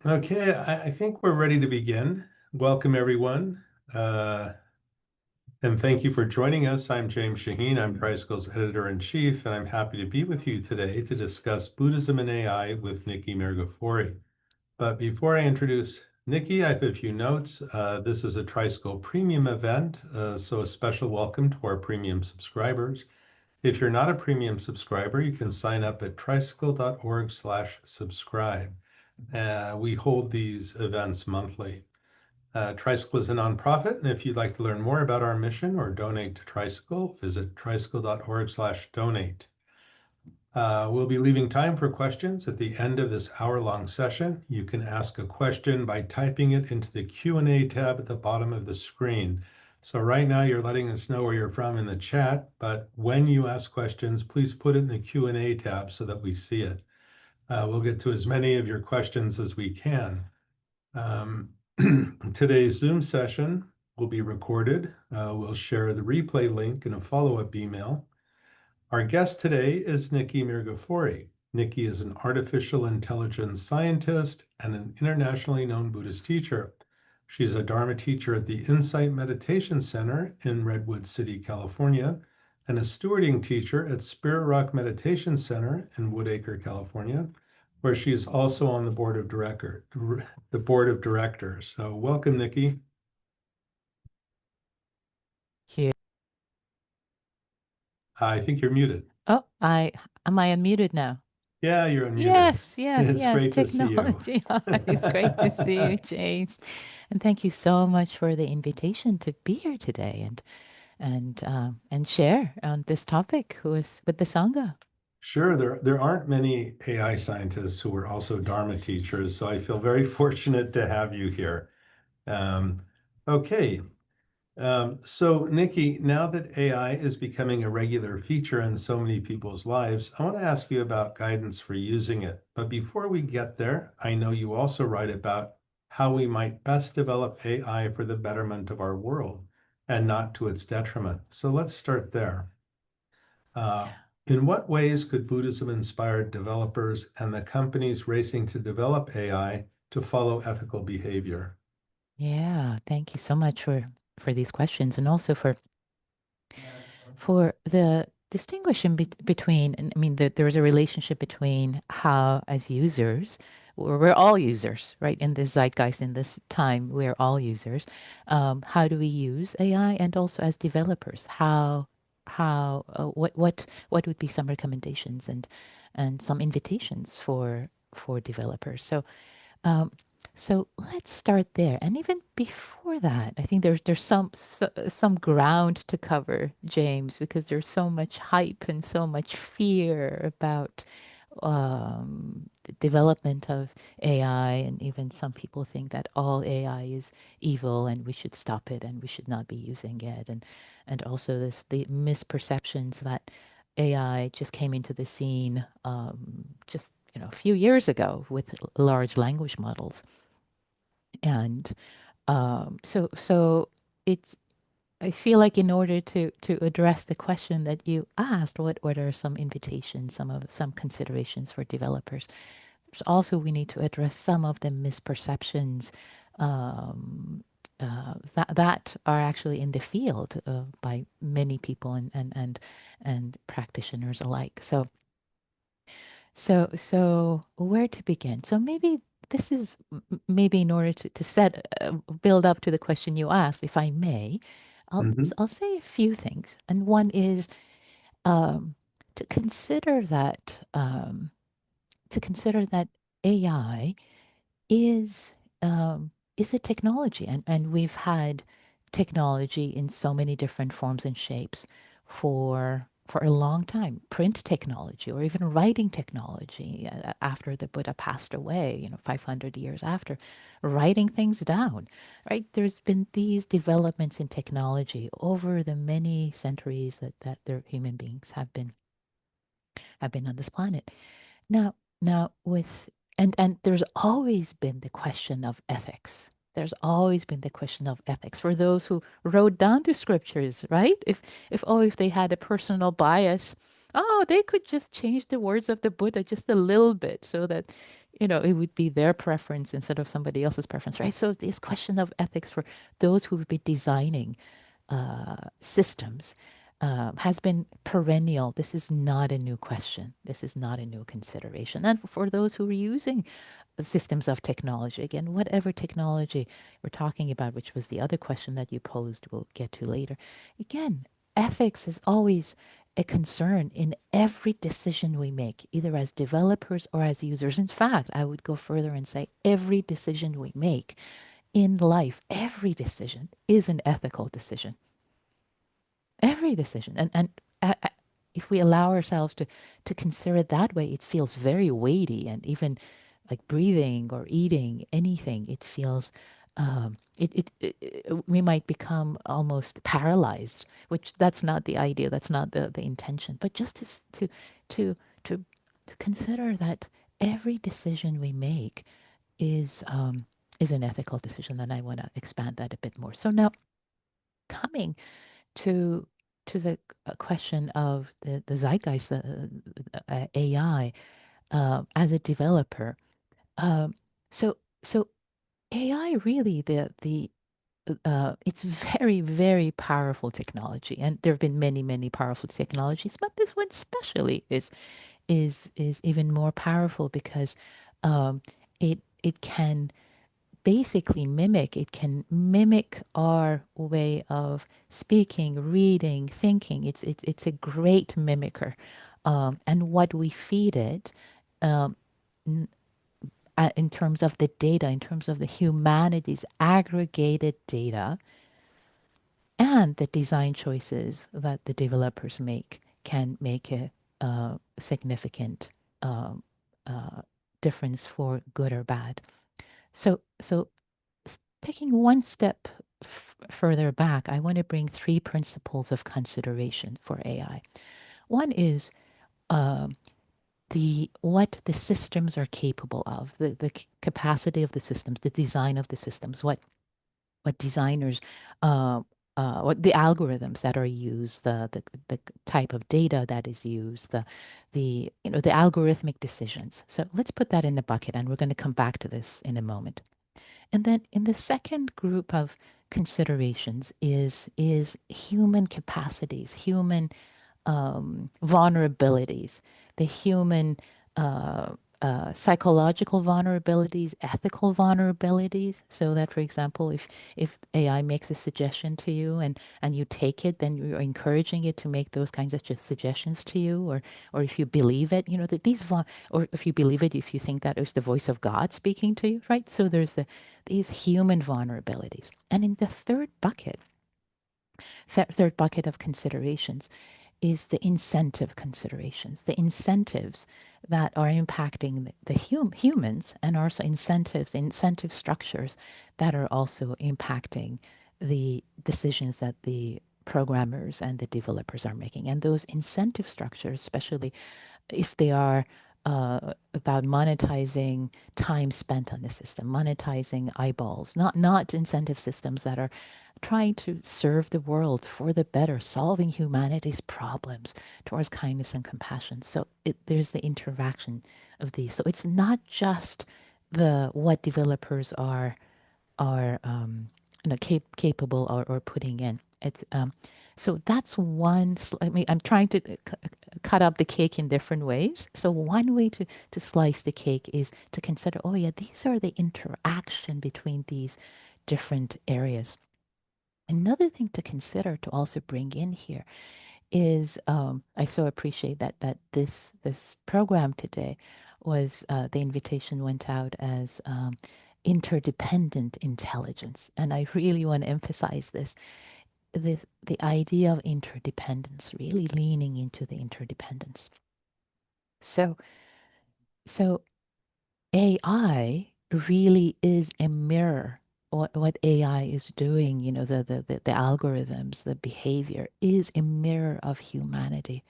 Okay, I think we're ready to begin. Welcome, everyone. Uh, and thank you for joining us. I'm James Shaheen. I'm Tricycle's editor-in-chief, and I'm happy to be with you today to discuss Buddhism and AI with Nikki Mirghafori. But before I introduce Nikki, I have a few notes. This is a Tricycle premium event, so a special welcome to our premium subscribers. If you're not a premium subscriber, you can sign up at tricycle.org/subscribe. We hold these events monthly. Tricycle is a nonprofit, and if you'd like to learn more about our mission or donate to Tricycle, visit tricycle.org/donate. We'll be leaving time for questions at the end of this hour-long session. You can ask a question by typing it into the Q&A tab at the bottom of the screen. So right now you're letting us know where you're from in the chat, but when you ask questions, please put it in the Q&A tab so that we see it. We'll get to as many of your questions as we can. Today's Zoom session will be recorded. We'll share the replay link in a follow-up email. Our guest today is Nikki Mirghafori. Nikki is an artificial intelligence scientist and an internationally known Buddhist teacher. She's a Dharma teacher at the Insight Meditation Center in Redwood City, California, and a stewarding teacher at Spirit Rock Meditation Center in Woodacre, California, where she is also on the board of directors. So welcome, Nikki. Here. I think you're muted. Oh, am I unmuted now? Yeah, you're unmuted. Yes, yes, It's yes. great to see you. Technology. It's great to see you, James. And thank you so much for the invitation to be here today and share on this topic with the Sangha. Sure, there aren't many AI scientists who are also Dharma teachers, so I feel very fortunate to have you here. Um, okay, so Nikki, now that AI is becoming a regular feature in so many people's lives, I want to ask you about guidance for using it. But before we get there, I know you also write about how we might best develop AI for the betterment of our world and not to its detriment. So let's start there. Uh, in what ways could Buddhism inspire developers and the companies racing to develop AI to follow ethical behavior? Yeah, thank you so much for these questions and also for the distinguishing between, and I mean, there is a relationship between how, as users, we're all users, right? In this zeitgeist, in this time, we're all users. How do we use AI, and also as developers, what would be some recommendations and some invitations for developers? Um, so let's start there. And even before that, I think there's some ground to cover, James, because there's so much hype and so much fear about the development of AI, and even some people think that all AI is evil and we should stop it and we should not be using it, and also the misperceptions that AI just came into the scene just a few years ago with large language models, and so it's I feel like in order to address the question that you asked, what are some invitations, some considerations for developers? There's also we need to address some of the misperceptions um, that are actually in the field by many people and practitioners alike. So where to begin? So maybe this is maybe in order to build up to the question you asked, if I may, Mhm. I'll say a few things. And one is um, to consider that AI is is a technology, and we've had technology in so many different forms and shapes for a long time. Print technology, or even writing technology, after the Buddha passed away, 500 years after, writing things down, right? There's been these developments in technology over the many centuries that the human beings have been on this planet. Now with and there's always been the question of ethics. There's always been the question of ethics for those who wrote down the scriptures, right? If they had a personal bias Oh, they could just change the words of the Buddha just a little bit so that, it would be their preference instead of somebody else's preference, right? So this question of ethics for those who've been designing systems has been perennial. This is not a new question. This is not a new consideration. And for those who are using systems of technology, again, whatever technology we're talking about, which was the other question that you posed, we'll get to later. Again, ethics is always a concern in every decision we make, either as developers or as users. In fact, I would go further and say every decision we make in life, every decision is an ethical decision. Every decision. And if we allow ourselves to consider it that way, it feels very weighty. And even like breathing or eating anything, it feels we might become almost paralyzed, which that's not the idea. That's not the intention. But just to to to consider that every decision we make is um, is an ethical decision, and I want to expand that a bit more. So now coming to the question of the zeitgeist, the AI as a developer. Um, so AI really it's very very powerful technology, and there have been many powerful technologies, but this one especially is even more powerful because um, it can basically mimic. It can mimic our way of speaking, reading, thinking. It's a great mimicker, and what we feed it. Um, n- in terms of the data, in terms of the humanity's aggregated data, and the design choices that the developers make can make a significant um, uh, difference for good or bad. So taking one step further back, I want to bring three principles of consideration for AI. One is um, the what the systems are capable of, the capacity of the systems, the design of the systems, what designers, uh, what the algorithms that are used, the type of data that is used, the algorithmic decisions. So let's put that in the bucket, and we're going to come back to this in a moment. And then in the second group of considerations is human capacities, human vulnerabilities, the human psychological vulnerabilities, ethical vulnerabilities. So that, for example, if AI makes a suggestion to you and you take it, then you're encouraging it to make those kinds of suggestions to you, or if you believe it, that or if you believe it, if you think that it's the voice of God speaking to you, right? So there's these human vulnerabilities, and in the third bucket of considerations is the incentive considerations, the incentives that are impacting humans, and also incentive structures that are also impacting the decisions that the programmers and the developers are making. And those incentive structures, especially if they are about monetizing time spent on the system, monetizing eyeballs, not incentive systems that are trying to serve the world for the better, solving humanity's problems towards kindness and compassion. So there's the interaction of these. So it's not just the what developers are capable or putting in. It's so that's one. I mean, I'm trying to cut up the cake in different ways. So one way to slice the cake is to consider, oh yeah, these are the interaction between these different areas. Another thing to consider to also bring in here is I so appreciate that this program today was the invitation went out as interdependent intelligence, and I really want to emphasize the idea of interdependence, really leaning into the interdependence. So so AI really is a mirror. What AI is doing, the algorithms, the behavior is a mirror of humanity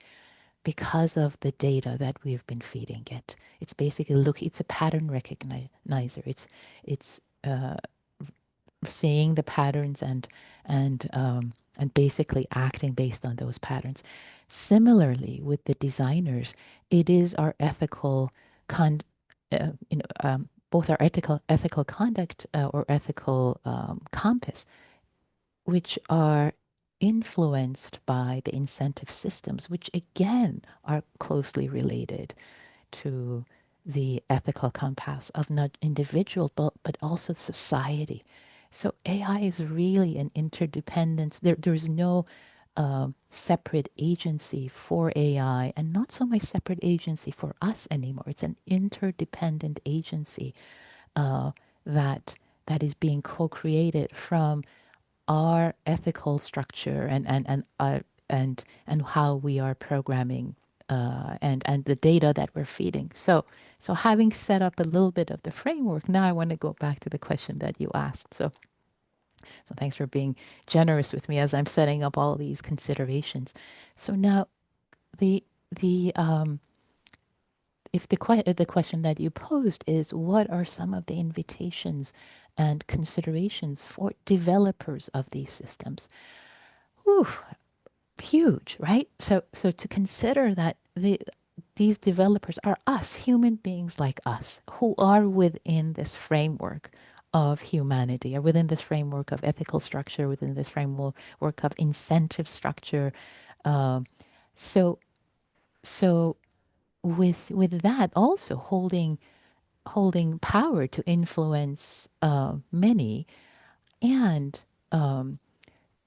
because of the data that we've been feeding it. It's basically it's a pattern recognizer. It's seeing the patterns and and basically acting based on those patterns. Similarly, with the designers, it is our ethical con, both our ethical conduct or ethical compass, which are influenced by the incentive systems, which again are closely related to the ethical compass of not individual but also society. So AI is really an interdependence. There's no separate agency for AI and not so much separate agency for us anymore. It's an interdependent agency uh, that that is being co-created from our ethical structure and how we are programming and the data that we're feeding. So having set up a little bit of the framework, now I want to go back to the question that you asked. So thanks for being generous with me as I'm setting up all these considerations. So now the the if the question that you posed is what are some of the invitations and considerations for developers of these systems? Whew, huge, right? So to consider that these developers are us, human beings like us, who are within this framework of humanity, or within this framework of ethical structure, within this framework of incentive structure. Um, so so with that also holding power to influence many and um,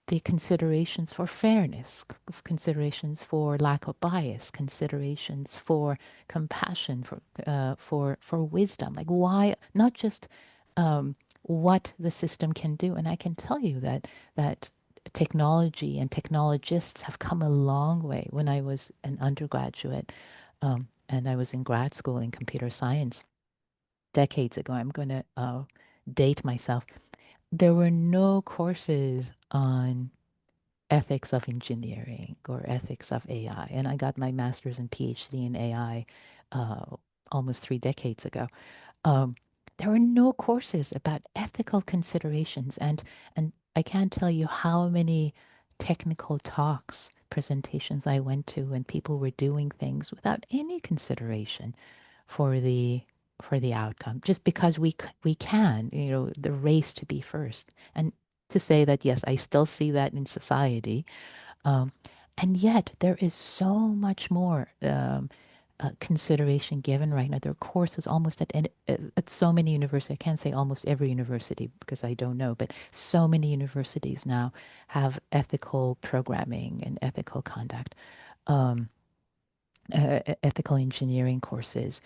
the considerations for fairness, considerations for lack of bias, considerations for compassion, for wisdom. Like why not just what the system can do? And I can tell you that technology and technologists have come a long way. When I was an undergraduate and I was in grad school in computer science decades ago, I'm going to date myself. There were no courses on ethics of engineering or ethics of AI. And I got my master's and PhD in AI almost 3 decades ago. Um, there were no courses about ethical considerations, and I can't tell you how many technical talks, presentations I went to, and people were doing things without any consideration for the outcome, just because we can, the race to be first, and to say that yes, I still see that in society, um, and yet there is so much more consideration given right now. There are courses almost at so many universities. I can't say almost every university because I don't know, but so many universities now have ethical programming and ethical conduct. Um, Ethical engineering courses.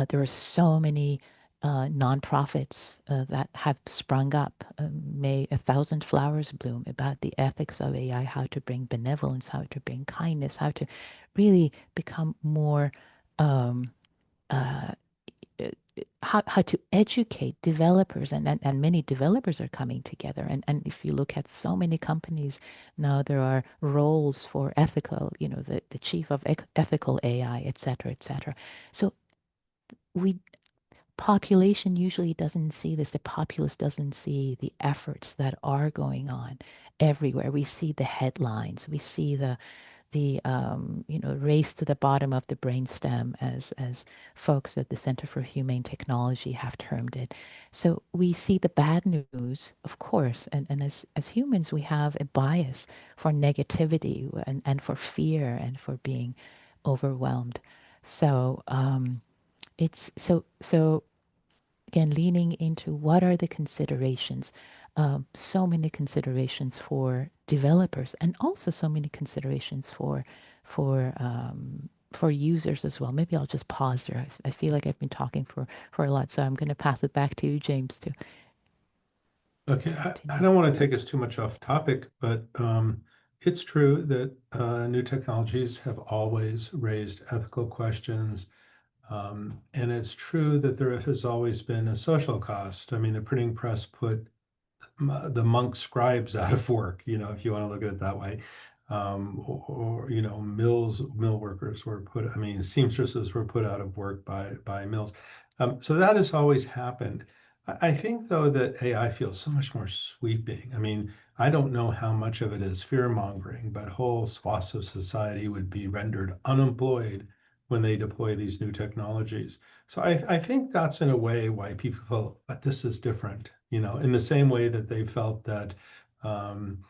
There are so many nonprofits that have sprung up. May a thousand flowers bloom about the ethics of AI, how to bring benevolence, how to bring kindness, how to really become more. Um, uh, how to educate developers and many developers are coming together and if you look at so many companies now there are roles for ethical the chief of ethical AI etc etc so we population usually doesn't see this the populace doesn't see the efforts that are going on everywhere we see the headlines we see the race to the bottom of the brainstem, as folks at the Center for Humane Technology have termed it. So we see the bad news, of course, and as humans, we have a bias for negativity and for fear and for being overwhelmed. So it's so again leaning into what are the considerations, so many considerations for developers and also so many considerations for users as well. Maybe I'll just pause there. I feel like I've been talking for a lot, so I'm going to pass it back to you, James, to Okay, I continue. don't want to take us too much off topic, but it's true that new technologies have always raised ethical questions. And it's true that there has always been a social cost. I mean, the printing press put the monk scribes out of work, if you want to look at it that way. Or mill workers were put, seamstresses were put out of work by mills. So that has always happened. I think, though, that AI feels so much more sweeping. I mean, I don't know how much of it is fear-mongering, but whole swaths of society would be rendered unemployed when they deploy these new technologies. So I think that's in a way why people felt, but this is different, in the same way that they felt that um,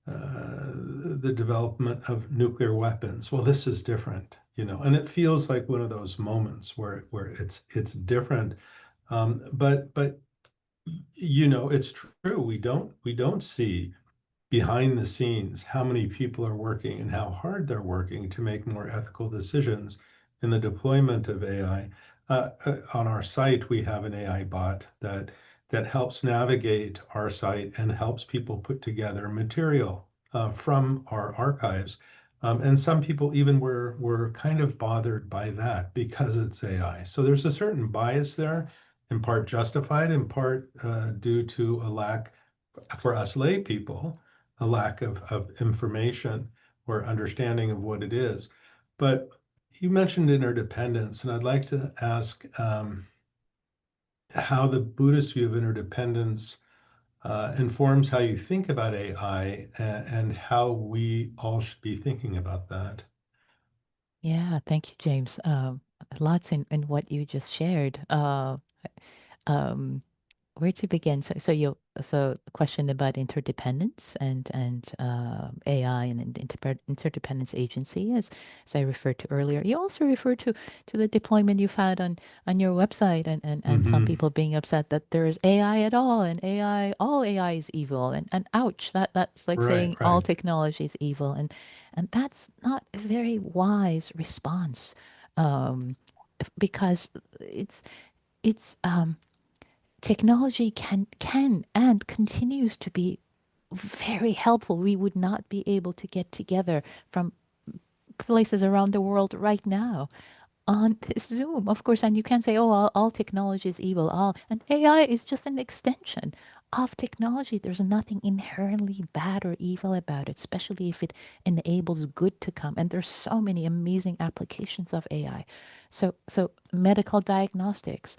the development of nuclear weapons. Well, this is different, and it feels like one of those moments where it's different. But it's true. We don't see behind the scenes how many people are working and how hard they're working to make more ethical decisions in the deployment of AI. On our site, we have an AI bot that helps navigate our site and helps people put together material from our archives. And some people even were kind of bothered by that because it's AI. So there's a certain bias there, in part justified, in part due to a lack for us lay people, a lack of information or understanding of what it is. But you mentioned interdependence, and I'd like to ask how the Buddhist view of interdependence informs how you think about AI and how we all should be thinking about that. Yeah, thank you, James. Lots in what you just shared. Um, where to begin? So the question about interdependence and AI and interdependence agency, as I referred to earlier. You also referred to the deployment you've had on your website, and some Hmm. people being upset that there is AI at all, and all AI is evil, and ouch, that's like Right, saying all right. technology is evil, and that's not a very wise response, um, because it's it's technology can and continues to be very helpful. We would not be able to get together from places around the world right now on this Zoom, of course. And you can say, oh, all technology is evil. All and AI is just an extension of technology. There's nothing inherently bad or evil about it, especially if it enables good to come. And there's so many amazing applications of AI. So medical diagnostics,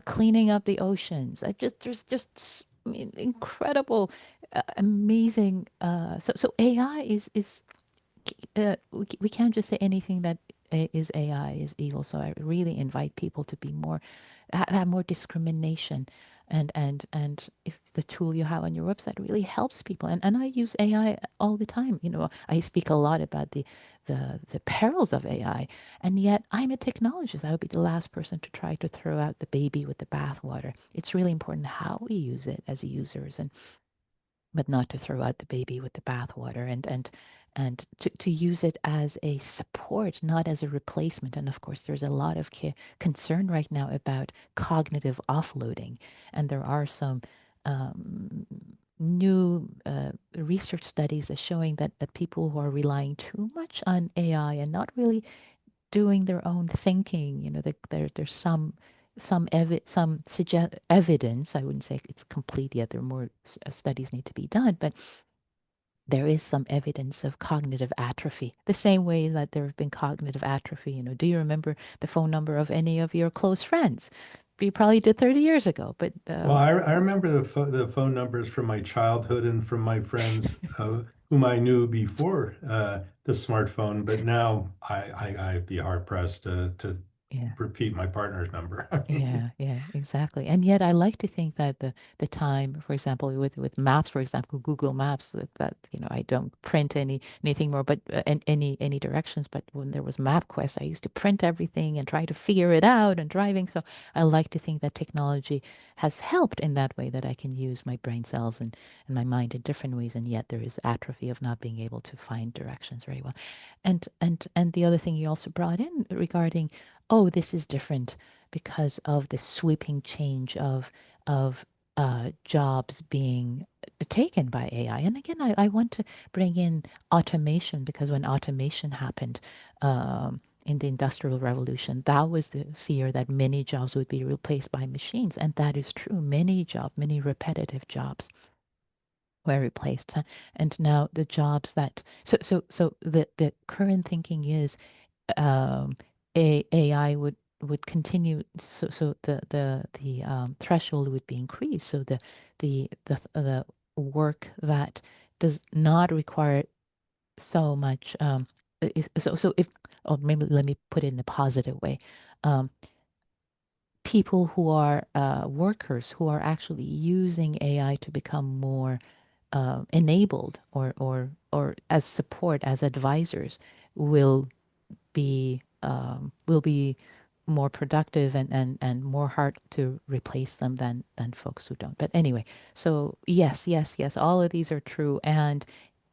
cleaning up the oceans. There's just I mean, incredible, amazing. So AI is we can't just say anything that is AI is evil. So I really invite people to be more, have more discrimination, and if the tool you have on your website really helps people, and I use AI all the time. I speak a lot about the perils of AI, and yet I'm a technologist. I would be the last person to try to throw out the baby with the bathwater. It's really important how we use it as users, and but not to throw out the baby with the bathwater, and to use it as a support, not as a replacement. And of course, there's a lot of concern right now about cognitive offloading, and there are some um, new research studies are showing that people who are relying too much on AI and not really doing their own thinking. There's some suggest evidence. I wouldn't say it's complete yet. There are more studies need to be done, but there is some evidence of cognitive atrophy. The same way that there have been cognitive atrophy. Do you remember the phone number of any of your close friends? You probably did 30 years ago, but Well, I remember the phone numbers from my childhood and from my friends whom I knew before the smartphone, but now I'd be hard pressed to yeah. repeat my partner's number. Yeah, yeah, exactly. And yet I like to think that the time, for example, with maps, for example, Google Maps, that I don't print anything more, but any directions. But when there was MapQuest, I used to print everything and try to figure it out and driving. So I like to think that technology has helped in that way, that I can use my brain cells and my mind in different ways, and yet there is atrophy of not being able to find directions very well. And the other thing you also brought in regarding, oh, this is different because of the sweeping change of jobs being taken by AI. And again, I want to bring in automation, because when automation happened in the Industrial Revolution, that was the fear that many jobs would be replaced by machines, and that is true. Many repetitive jobs were replaced. And now the jobs that so the current thinking is, um, AI would would continue. So the threshold would be increased. So the work that does not require so much so if, or maybe let me put it in a positive way. um, People who are workers who are actually using AI to become more enabled, or as support, as advisors, will be more productive, and more hard to replace them than folks who don't. But anyway, so yes, yes, yes, all of these are true, and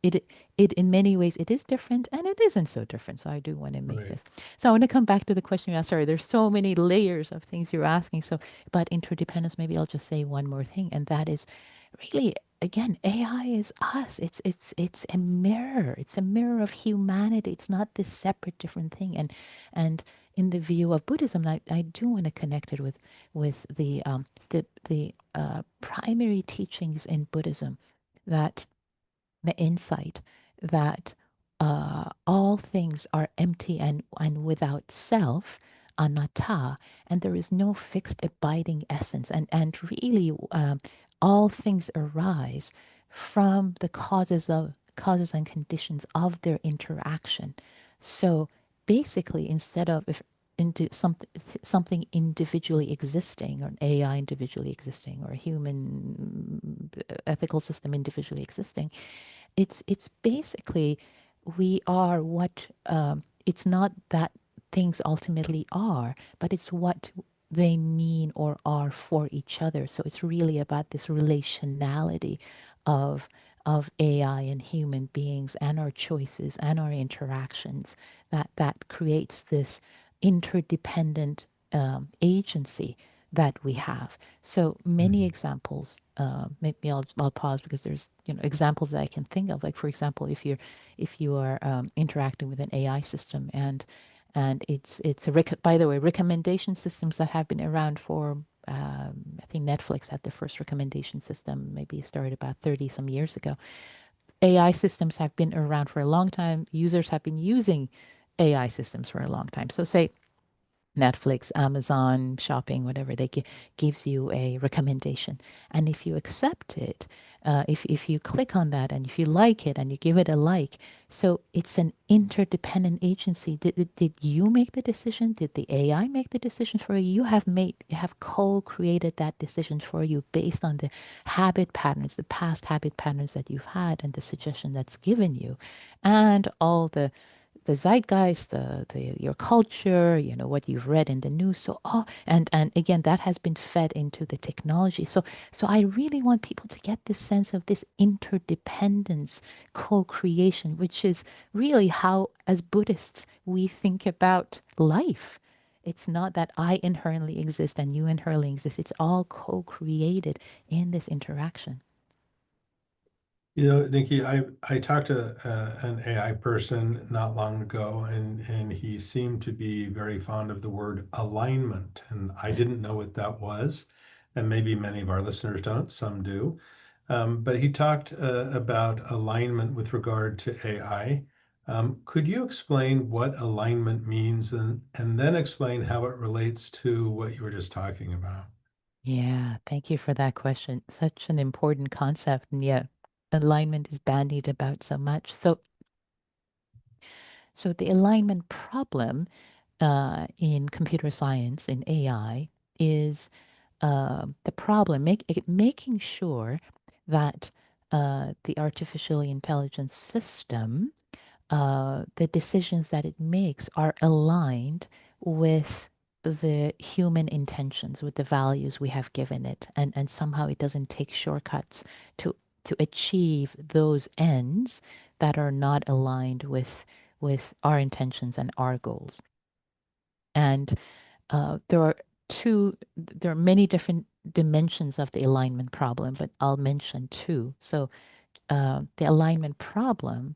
it it in many ways it is different, and it isn't so different. So I do want to make Right. this. So I want to come back to the question you asked. Sorry, there's so many layers of things you're asking. So about interdependence, maybe I'll just say one more thing, and that is really, again, AI is us. It's a mirror. It's a mirror of humanity. It's not this separate different thing. And in the view of Buddhism, I do want to connect it with the primary teachings in Buddhism, that the insight that all things are empty and without self, anatta, and there is no fixed abiding essence. And really, all things arise from the causes and conditions of their interaction. So basically, instead of if into something individually existing, or an AI individually existing, or a human ethical system individually existing, it's basically, we are what, it's not that things ultimately are, but it's what they mean or are for each other. So it's really about this relationality of AI and human beings, and our choices and our interactions, that creates this interdependent agency that we have. So many Mhm. examples. Maybe I'll pause, because there's, examples that I can think of. Like, for example, if you are interacting with an AI system, and it's by the way, recommendation systems that have been around for, I think Netflix had the first recommendation system, maybe started about 30 some years ago. AI systems have been around for a long time. Users have been using AI systems for a long time. So say Netflix, Amazon, shopping, whatever, gives you a recommendation. And if you accept it, if you click on that, and if you like it and you give it a like, so it's an interdependent agency. Did you make the decision? Did the AI make the decision for you? You have co-created that decision for you based on the habit patterns, the past habit patterns that you've had, and the suggestion that's given you, and all the zeitgeist, the your culture, what you've read in the news. So all, and again, that has been fed into the technology. So I really want people to get this sense of this interdependence, co-creation, which is really how, as Buddhists, we think about life. It's not that I inherently exist and you inherently exist. It's all co-created in this interaction. Nikki, I talked to an AI person not long ago, and he seemed to be very fond of the word alignment, and I didn't know what that was, and maybe many of our listeners don't, some do. But he talked about alignment with regard to AI. Could you explain what alignment means, and then explain how it relates to what you were just talking about? Yeah, thank you for that question. Such an important concept, and yet alignment is bandied about so much. So the alignment problem in computer science, in AI, is the problem making sure that the artificial intelligence system, the decisions that it makes are aligned with the human intentions, with the values we have given it, and somehow it doesn't take shortcuts to achieve those ends that are not aligned with our intentions and our goals. And there are there are many different dimensions of the alignment problem, but I'll mention two. So the alignment problem,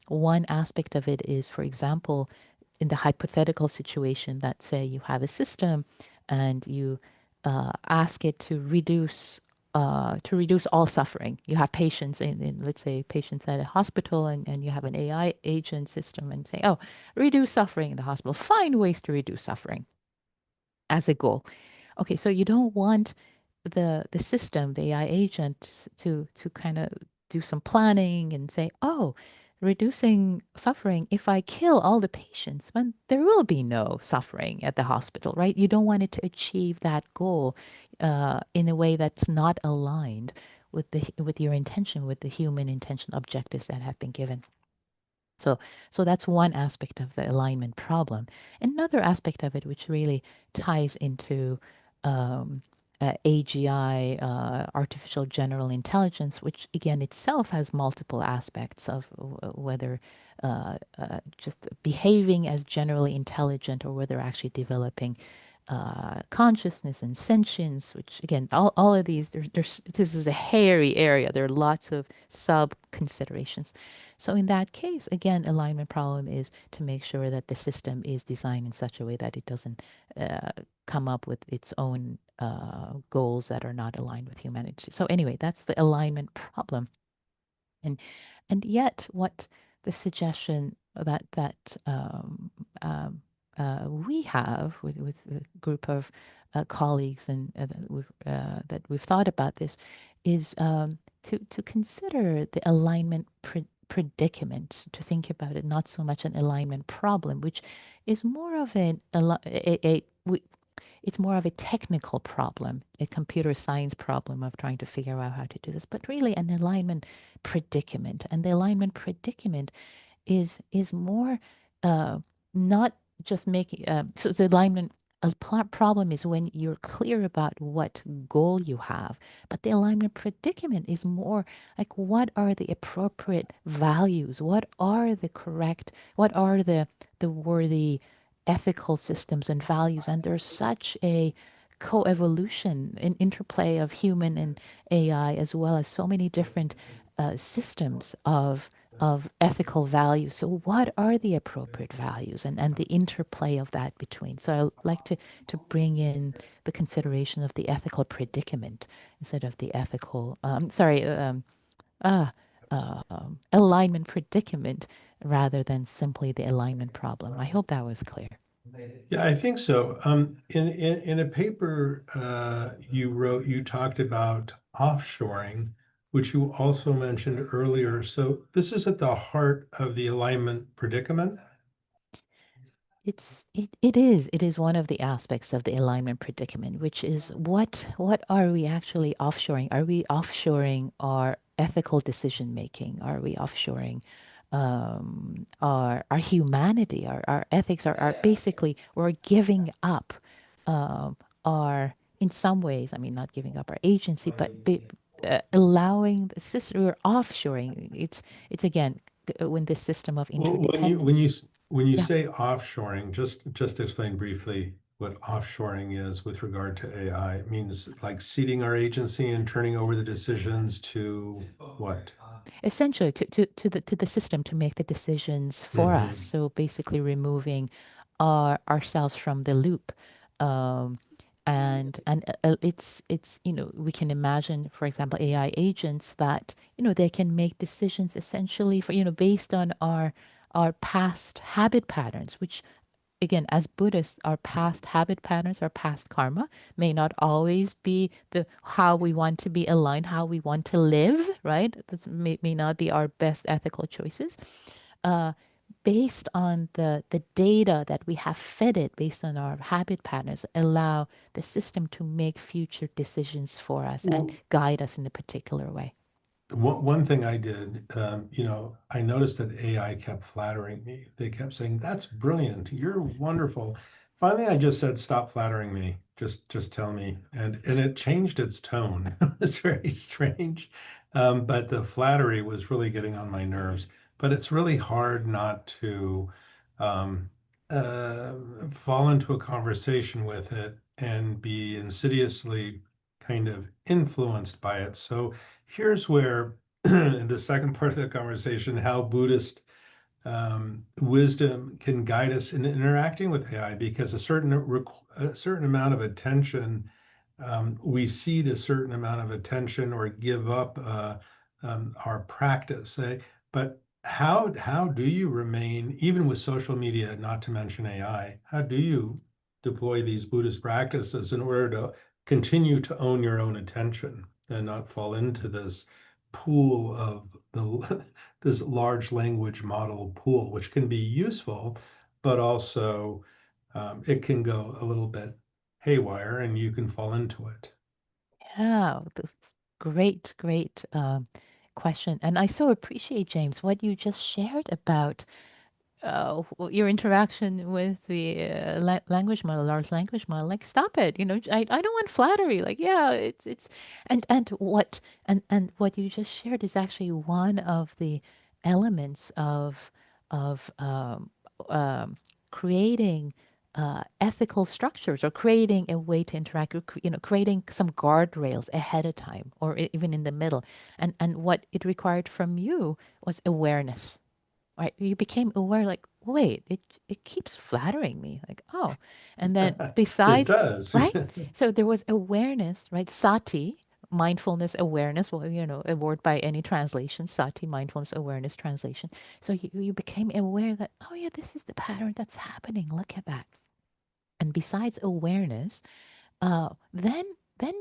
one aspect of it is, for example, in the hypothetical situation that, say, you have a system and you ask it to reduce to reduce all suffering. You have patients in, let's say, patients at a hospital, and you have an AI agent system and say, oh, reduce suffering in the hospital. Find ways to reduce suffering as a goal. Okay, so you don't want the system, the AI agent, to kind of do some planning and say, oh, reducing suffering. If I kill all the patients, then there will be no suffering at the hospital, right? You don't want it to achieve that goal in a way that's not aligned with your intention, with the human intention objectives that have been given. So, so that's one aspect of the alignment problem. Another aspect of it, which really ties into um, AGI, artificial general intelligence, which again itself has multiple aspects of whether just behaving as generally intelligent or whether actually developing consciousness and sentience, which again, all of these, this is a hairy area. There are lots of sub considerations. So in that case, again, alignment problem is to make sure that the system is designed in such a way that it doesn't uh, come up with its own goals that are not aligned with humanity. So anyway, that's the alignment problem. And and yet, what the suggestion um, we have with a group of colleagues and that we've thought about this is to consider the alignment predicament, to think about it not so much an alignment problem, which is more of it's more of a technical problem, a computer science problem of trying to figure out how to do this, but really an alignment predicament. And the alignment predicament is more uh, not just making so the alignment problem is when you're clear about what goal you have, but the alignment predicament is more like what are the appropriate values, what are the worthy ethical systems and values, and there's such a coevolution, an interplay of human and AI, as well as so many different systems of ethical values. So what are the appropriate values and the interplay of that between? So I like to bring in the consideration of the ethical predicament instead of the ethical, ah, alignment predicament rather than simply the alignment problem. I hope that was clear. Yeah, I think so. In a paper you wrote, you talked about offshoring, which you also mentioned earlier. So this is at the heart of the alignment predicament. It is one of the aspects of the alignment predicament, which is what are we actually offshoring? Are we offshoring our ethical decision making? Are we offshoring our humanity, our ethics, our basically we're giving up our in some ways. I mean, not giving up our agency, but allowing the system. We're offshoring. It's again when this system of Well, interdependence. when you Yeah. say offshoring, just explain briefly what offshoring is with regard to AI. It means like ceding our agency and turning over the decisions to what? Essentially to the system to make the decisions for us, Hmm. so basically removing ourselves from the loop. um, and it's we can imagine, for example, AI agents that they can make decisions essentially for based on our past habit patterns, which again, as Buddhists, our past habit patterns, our past karma may not always be the how we want to be aligned, how we want to live, right? This may not be our best ethical choices. Uh, Based on the data that we have fed it, based on our habit patterns, allow the system to make future decisions for us and Well, guide us in a particular way. one thing I did, I noticed that AI kept flattering me. They kept saying, "That's brilliant. You're wonderful." Finally, I just said, "Stop flattering me. Just tell me." And it changed its tone. It was very strange, but the flattery was really getting on my nerves. But it's really hard not to um, uh, fall into a conversation with it and be insidiously kind of influenced by it. So here's where the second part of the conversation, how Buddhist wisdom can guide us in interacting with AI, because a certain amount of attention we cede a certain amount of attention or give up our practice. But how do you remain, even with social media, not to mention AI, how do you deploy these Buddhist practices in order to continue to own your own attention and not fall into this pool of the this large language model pool, which can be useful, but also it can go a little bit haywire and you can fall into it. Yeah, that's great, great question. And I so appreciate, James, what you just shared about your interaction with the language model, large language model. Like, stop it. I don't want flattery. Like, yeah, and what you just shared is actually one of the elements of creating ethical structures or creating a way to interact, or creating some guardrails ahead of time or even in the middle. And what it required from you was awareness, right? You became aware, like, wait, it keeps flattering me, like, oh. And then It besides, does. right? So there was awareness, right? Sati, mindfulness awareness, well, a word by any translation, sati, mindfulness awareness translation. So you became aware that, oh yeah, this is the pattern that's happening. Look at that. And besides awareness, then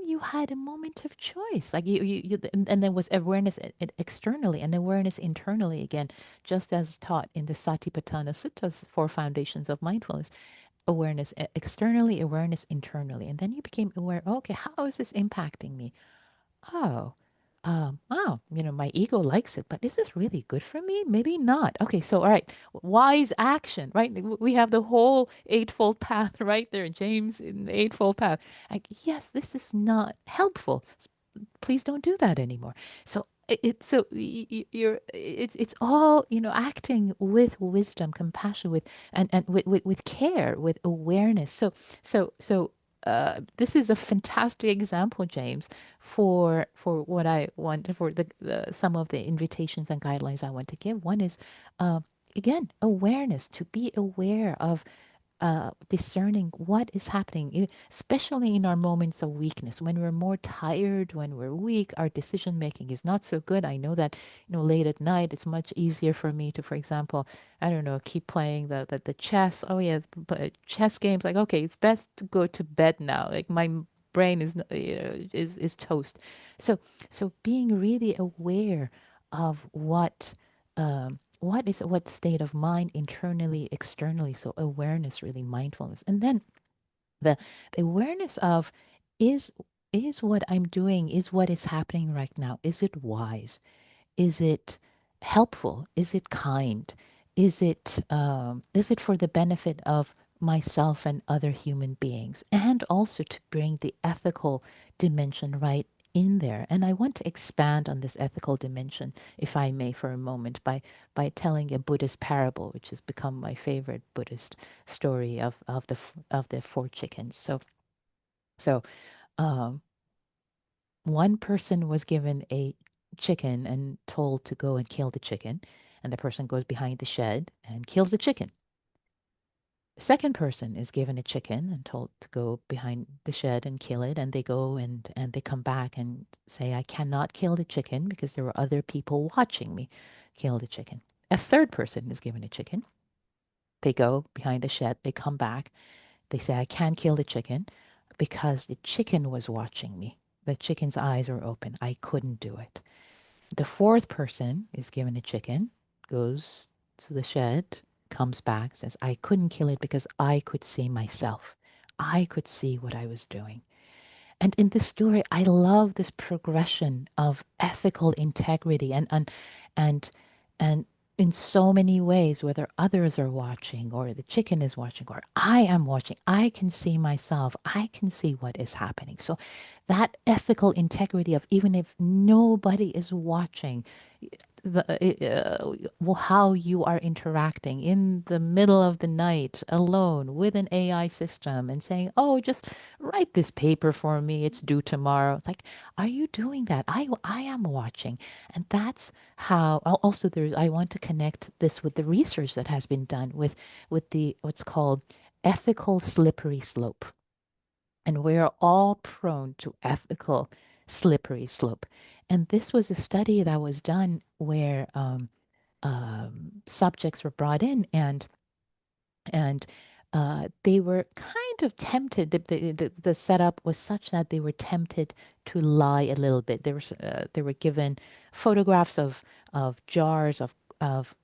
you had a moment of choice. Like and there was awareness externally and awareness internally again, just as taught in the Satipatthana Suttas, four foundations of mindfulness. Awareness externally, awareness internally, and then you became aware. Okay, how is this impacting me? Oh, my ego likes it, but is this really good for me? Maybe not. Okay, so all right, wise action, right? We have the whole eightfold path right there, James, in the eightfold path. Like, yes, this is not helpful. Please don't do that anymore. So it's all acting with wisdom, compassion, and with care, with awareness. This is a fantastic example, James, for what I want, for some of the invitations and guidelines I want to give. One is, uh, again, awareness, to be aware of discerning what is happening, especially in our moments of weakness, when we're more tired, when we're weak, our decision making is not so good. I know that, late at night, it's much easier for me to, for example, I don't know, keep playing the chess. Oh, yeah, chess games. Like, okay, it's best to go to bed now. Like, my brain is toast. So, being really aware of what state of mind internally, externally. So awareness, really mindfulness. And then the the awareness of, is what I'm doing, is what is happening right now, is it wise, is it helpful, is it kind, is it for the benefit of myself and other human beings, and also to bring the ethical dimension right in there. And I want to expand on this ethical dimension, if I may, for a moment, by telling a Buddhist parable, which has become my favorite Buddhist story of the four chickens. So um, one person was given a chicken and told to go and kill the chicken, and the person goes behind the shed and kills the chicken. The second person is given a chicken and told to go behind the shed and kill it, and they go and they come back and say, I cannot kill the chicken because there were other people watching me kill the chicken. A third person is given a chicken. They go behind the shed, they come back, they say, I can't kill the chicken because the chicken was watching me. The chicken's eyes were open. I couldn't do it. The fourth person is given a chicken, goes to the shed, comes back, says, I couldn't kill it because I could see myself. I could see what I was doing. And in this story, I love this progression of ethical integrity and and in so many ways, whether others are watching or the chicken is watching or I am watching, I can see myself. I can see what is happening. So that ethical integrity of, even if nobody is watching, how you are interacting in the middle of the night alone with an AI system and saying, "Oh, just write this paper for me. It's due tomorrow." Like, are you doing that? I am watching, and that's how. Also, there's. I want to connect this with the research that has been done with the what's called ethical slippery slope. And we're all prone to ethical slippery slope. And this was a study that was done where subjects were brought in, and they were kind of tempted. The setup was such that they were tempted to lie a little bit. They were given photographs of jars of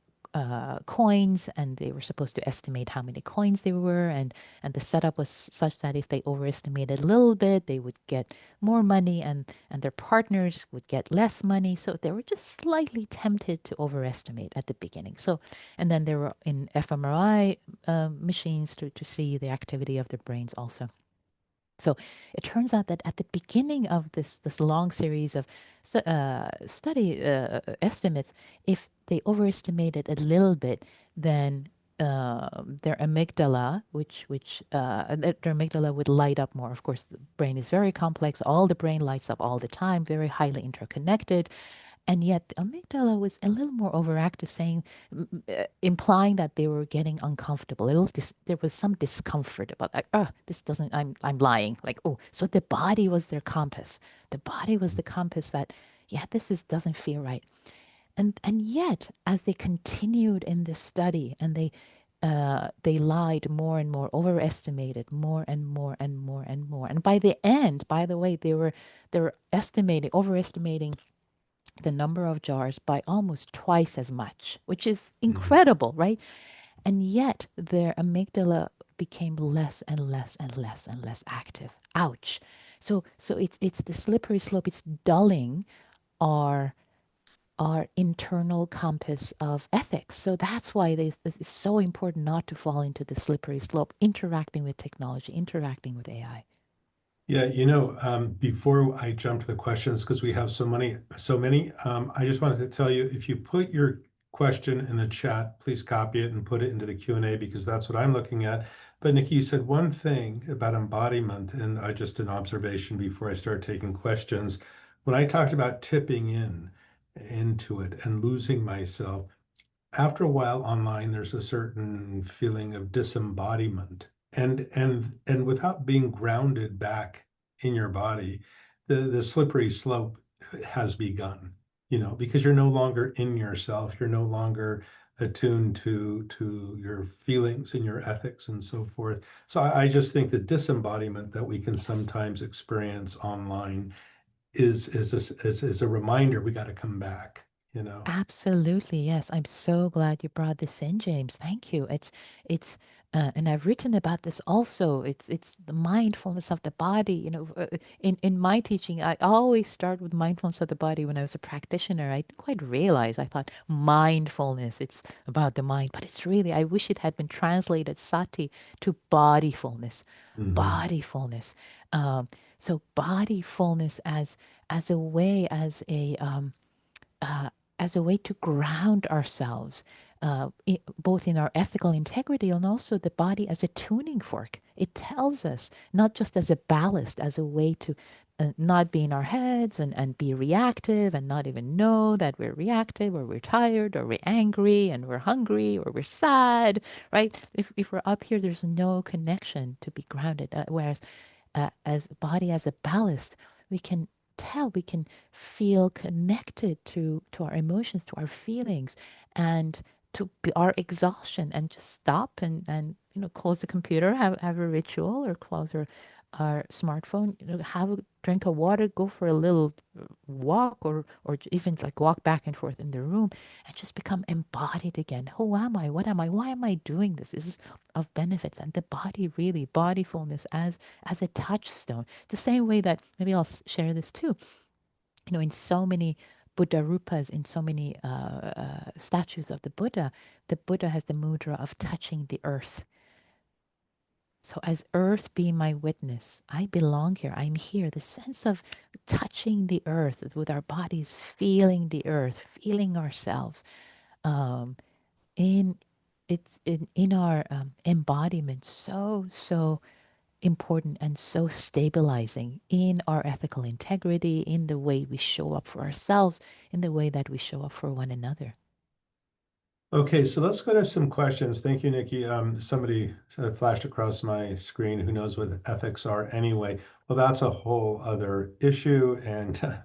coins, and they were supposed to estimate how many coins there were, and the setup was such that if they overestimated a little bit, they would get more money, and their partners would get less money. So they were just slightly tempted to overestimate at the beginning. So, and then there were in fMRI machines to see the activity of their brains also. So it turns out that at the beginning of this long series of study estimates, if they overestimated a little bit, then their amygdala, their amygdala would light up more. Of course, the brain is very complex. All the brain lights up all the time, very highly interconnected. And yet the amygdala was a little more overactive, implying that they were getting uncomfortable. There was some discomfort about like, oh, this doesn't. I'm lying. Like, oh, so the body was their compass. The body was the compass that, yeah, doesn't feel right. And yet, as they continued in this study, and they lied more and more, overestimated more and more and more and more. And by the end, by the way, they were overestimating the number of jars by almost twice as much, which is Mhm. incredible, right? And yet their amygdala became less and less and less and less active. Ouch. So it's the slippery slope. It's dulling our our internal compass of ethics. So that's why this is so important not to fall into the slippery slope, interacting with technology, interacting with AI. Yeah, before I jump to the questions, because we have so many, I just wanted to tell you, if you put your question in the chat, please copy it and put it into the Q&A because that's what I'm looking at. But Nikki, you said one thing about embodiment, and just an observation before I start taking questions. When I talked about tipping into it and losing myself, after a while online, there's a certain feeling of disembodiment. And without being grounded back in your body, the slippery slope has begun, because you're no longer in yourself, you're no longer attuned to your feelings and your ethics and so forth. So I just think the disembodiment that we can Yes. sometimes experience online is a reminder we got to come back. Absolutely, yes. I'm so glad you brought this in, James. Thank you. And I've written about this also. It's the mindfulness of the body. In my teaching, I always start with mindfulness of the body. When I was a practitioner, I didn't quite realize. I thought mindfulness, it's about the mind, but it's really. I wish it had been translated sati to bodyfulness, Mhm. bodyfulness. Um, so bodyfulness as a way uh, as a way to ground ourselves, both in our ethical integrity and also the body as a tuning fork. It tells us not just as a ballast, as a way to not be in our heads and be reactive and not even know that we're reactive or we're tired or we're angry and we're hungry or we're sad, right? If we're up here, there's no connection to be grounded. Whereas as body as a ballast, we can we can feel connected to our emotions, to our feelings, and to our exhaustion, and just stop and close the computer, have a ritual, or close our smartphone, have a drink of water, go for a little walk, or even like walk back and forth in the room, and just become embodied again. Who am I? What am I? Why am I doing this? This is of benefits. And the body, really, bodyfulness as a touchstone, the same way that maybe I'll share this too. In so many Buddha rupas, in so many statues of the Buddha has the mudra of touching the earth. So, as earth be my witness, I belong here, I'm here. The sense of touching the earth with our bodies, feeling the earth, feeling ourselves, um, in in our embodiment, so important and so stabilizing in our ethical integrity, in the way we show up for ourselves, in the way that we show up for one another. Okay, so let's go to some questions. Thank you, Nikki. Somebody flashed across my screen who knows what ethics are anyway. Well, that's a whole other issue, and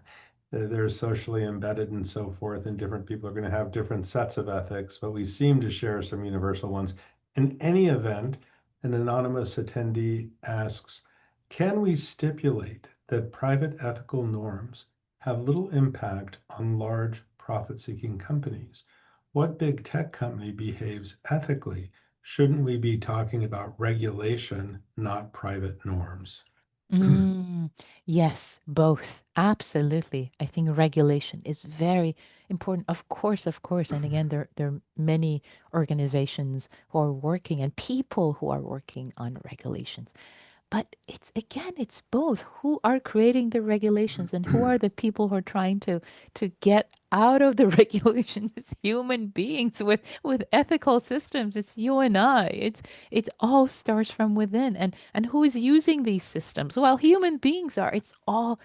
they're socially embedded and so forth, and different people are going to have different sets of ethics, but we seem to share some universal ones. In any event, an anonymous attendee asks, can we stipulate that private ethical norms have little impact on large profit-seeking companies? What big tech company behaves ethically? Shouldn't we be talking about regulation, not private norms? Mm, yes, both. Absolutely. I think regulation is very important. Of course, of course. And again, there are many organizations who are working and people who are working on regulations. But it's again, it's both. Who are creating the regulations and who are the people who are trying to get out of the regulations? It's human beings with ethical systems. It's you and I. It all starts from within. And who is using these systems? Well, human beings are. It's all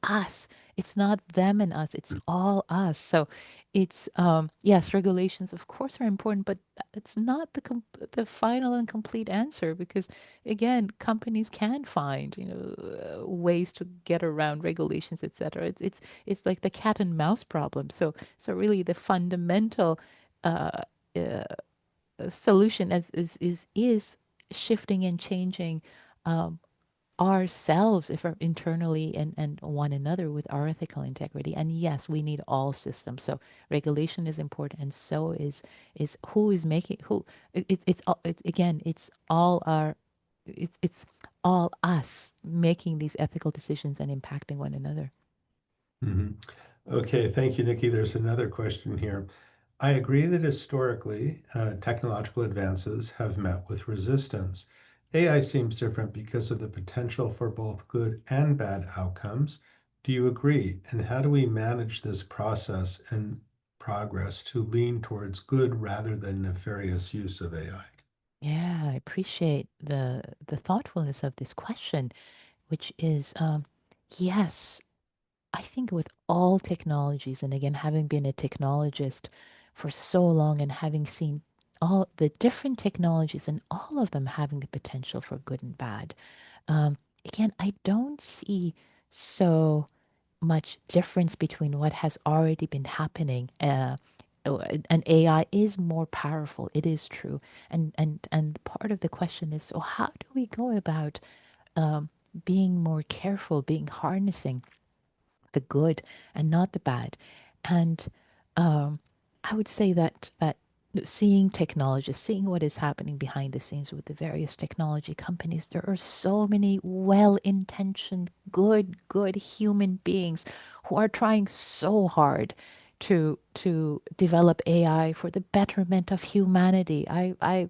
us. It's not them and us. It's all us. So it's yes, regulations of course are important, but it's not the final and complete answer because again, companies can find ways to get around regulations, etc. It's like the cat and mouse problem. So really, the fundamental uh, uh, solution is shifting and changing um, ourselves if we're internally and one another with our ethical integrity. And yes, we need all systems. So regulation is important, and so is who is making who. Again, it's all our it's all us making these ethical decisions and impacting one another. Mhm. Okay, thank you, Nikki. There's another question here. I agree that historically, technological advances have met with resistance. AI seems different because of the potential for both good and bad outcomes. Do you agree? And how do we manage this process and progress to lean towards good rather than nefarious use of AI? Yeah, I appreciate the thoughtfulness of this question, which is yes, I think with all technologies, and again, having been a technologist for so long and having seen all the different technologies and all of them having the potential for good and bad, um, again, I don't see so much difference between what has already been happening. And AI is more powerful. It is true. And part of the question is, so how do we go about um, being more careful, being harnessing the good and not the bad. And um, I would say that seeing technology, seeing what is happening behind the scenes with the various technology companies, there are so many well-intentioned, good human beings who are trying so hard to develop AI for the betterment of humanity. I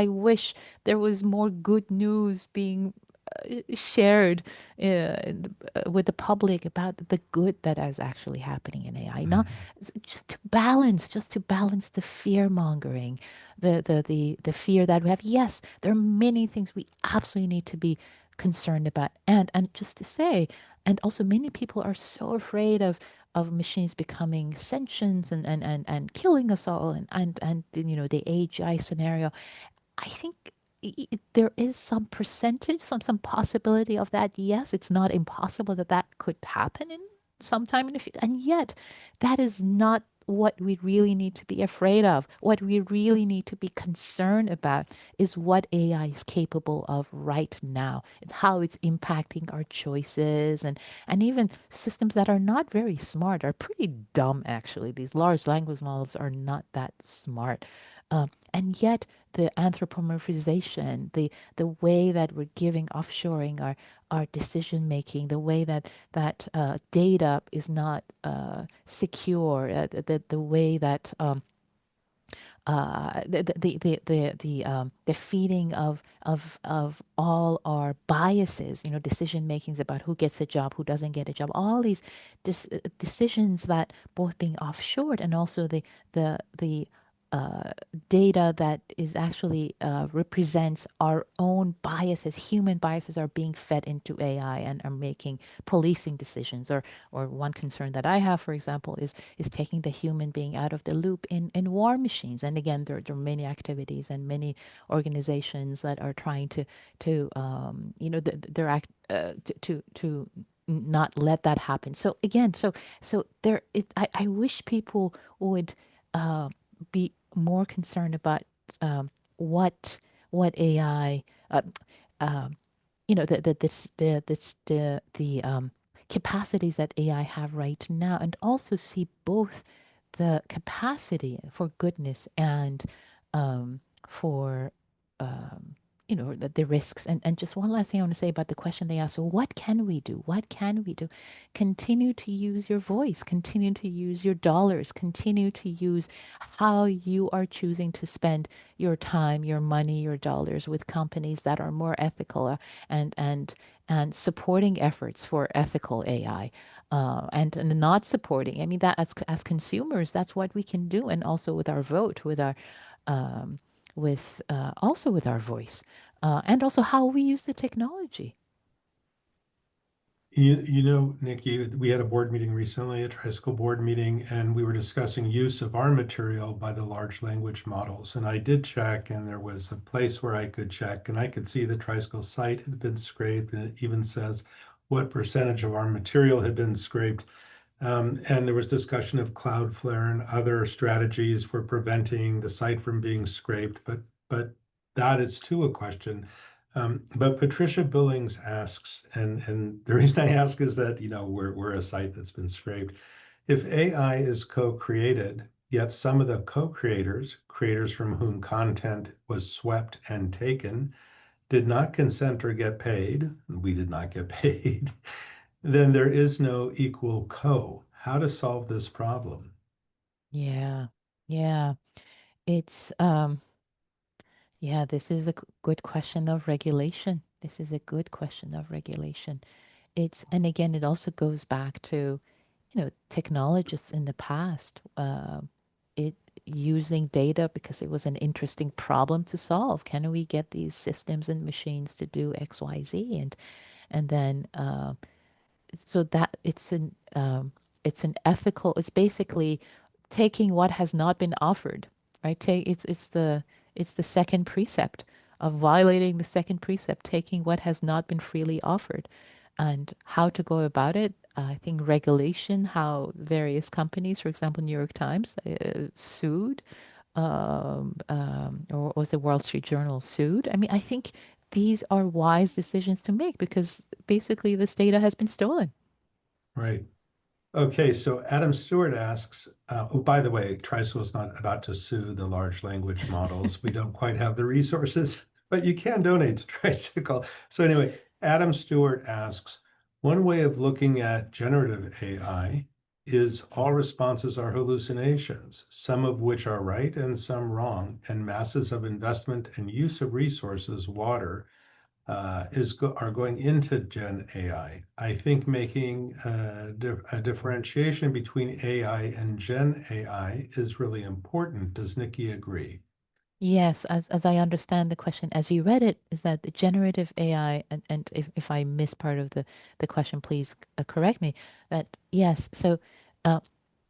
wish there was more good news being shared with the public about the good that is actually happening in AI. Not just to balance the fear mongering, the fear that we have. Yes, there are many things we absolutely need to be concerned about, and just to say, and also many people are so afraid of machines becoming sentient and killing us all and the AGI scenario. I think there is some percentage, some possibility of that. Yes, it's not impossible that that could happen in sometime in the future. And yet, that is not what we really need to be afraid of. What we really need to be concerned about is what AI is capable of right now and how it's impacting our choices and even systems that are not very smart are pretty dumb actually. These large language models are not that smart. And yet the anthropomorphization, the way that we're giving offshoring our decision making, the way that data is not secure, the way that the feeding of all our biases, decision makings about who gets a job, who doesn't get a job, all these decisions that both being offshored and also the uh, data that is actually represents our own biases. Human biases are being fed into AI and are making policing decisions. Or one concern that I have, for example, is taking the human being out of the loop in war machines. And again, there are many activities and many organizations that are trying to they're to not let that happen. So again, so there, I wish people would uh, be more concerned about um, what what AI, um, the capacities that AI have right now, and also see both the capacity for goodness and um, for um, the risks. And just one last thing I want to say about the question they asked. So what can we do? What can we do? Continue to use your voice, continue to use your dollars, continue to use how you are choosing to spend your time, your money, your dollars with companies that are more ethical, and and and supporting efforts for ethical AI, and not supporting. I mean, that as consumers, that's what we can do, and also with our vote, with our um, with also with our voice, and also how we use the technology. Nikki, we had a board meeting recently, a tri-school board meeting, and we were discussing use of our material by the large language models. And I did check, and there was a place where I could check, and I could see the tri-school site had been scraped, and it even says what percentage of our material had been scraped. And there was discussion of Cloudflare and other strategies for preventing the site from being scraped, but that is too a question. But Patricia Billings asks, and the reason I ask is that we're a site that's been scraped. If AI is co-created, yet some of the co-creators, creators from whom content was swept and taken, did not consent or get paid, we did not get paid, then there is no equal co. How to solve this problem? Yeah, yeah. It's yeah, this is a good question of regulation. This is a good question of regulation. It's, and again, it also goes back to, technologists in the past, it using data because it was an interesting problem to solve. Can we get these systems and machines to do X, Y, Z? And then so that it's an ethical, it's basically taking what has not been offered, right? It's the second precept of violating the second precept, taking what has not been freely offered. And how to go about it, I think regulation, how various companies, for example, New York Times sued, or was the Wall Street Journal sued? I mean, I think these are wise decisions to make because basically this data has been stolen. Right. Okay, so Adam Stewart asks, oh, by the way, TriSchool is not about to sue the large language models. We don't quite have the resources, but you can donate to Tricycle. So anyway, Adam Stewart asks, one way of looking at generative AI is all responses are hallucinations, some of which are right and some wrong, and masses of investment and use of resources, water, are going into Gen AI. I think making a differentiation between AI and Gen AI is really important. Does Nikki agree? Yes, as I understand the question, as you read it, is that the generative AI, and if I miss part of the question, please correct me. That yes, so uh,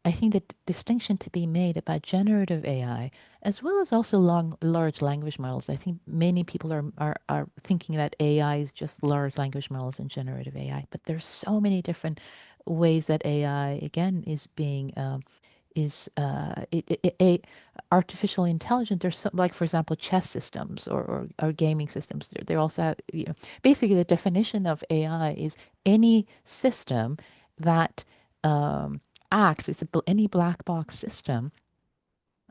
I think the distinction to be made about generative AI, as well as also large language models. I think many people are thinking that AI is just large language models and generative AI, but there's so many different ways that AI again is being is artificial intelligence. There's some, like for example, chess systems or gaming systems. They also have, basically the definition of AI is any system that um, acts. It's any black box system